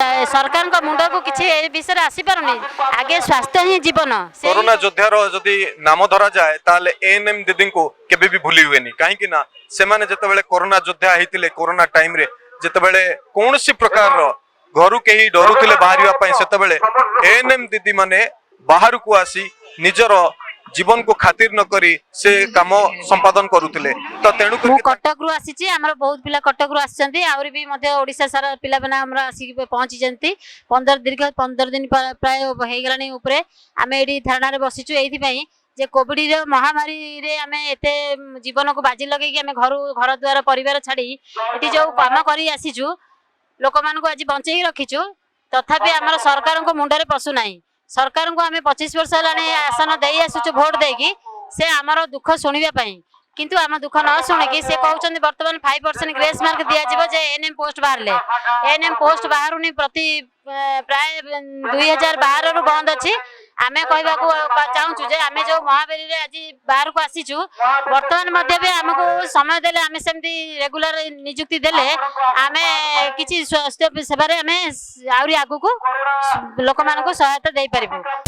सरकार मुंड को किसी विषय आसी पारुनी आगे स्वास्थ्य ही जीवन कोरोना योद्धार जदि नाम धरा जाए ताले एएनएम दीदी को केबे भी भूली हुएनी कहीं ना से माने जतबेले कोरोना योद्धा होते कोरोना टाइम रे जतबेले कौन सी प्रकार घर के डरुले बाहर से एएनएम दीदी माने बाहर को आसी निजर जीवन को खातिर न करी से काम संपादन करुले तो तेणु कटक रु आसी आमर बहुत पिला कटक रु आसी आहरी भी ओडिशा सारा पिला मैंने आमर आसिक पहुंची 15 दिन प्राय हो गलानी उपरे आम ये धारणा बसीचु ये जे कोविड महामारी रे आमे एते जीवन को बाजी लगे कि आमे घर द्वार परिवार छाड़ी ये जो काम कर आसीचु लोक मान को आज बंचे रखीचु तथापि आमर सरकार को मुंडे पशुना सरकार को आम 25 वर्ष है आसन दे आसुचु भोट देकी से आमर दुख शुणापी किंतु आम दुख न शुणिकी से कहते बर्तमान 5% ग्रेस मार्क दिज्व जे एएनएम पोस्ट बाहर एएनएम पोस्ट बाहर प्रति प्राय 2012 रु बंद अच्छी आम कह चाहूँ जे आम जो महामारी आज बाहर को आसीचु बर्तमान भी आमको समय देले आम सेमती रेगुलर निजुक्ति देले आम कि स्वास्थ्य सेवार आम आहरी आगू को लोक मान सहायता दे पारिबु।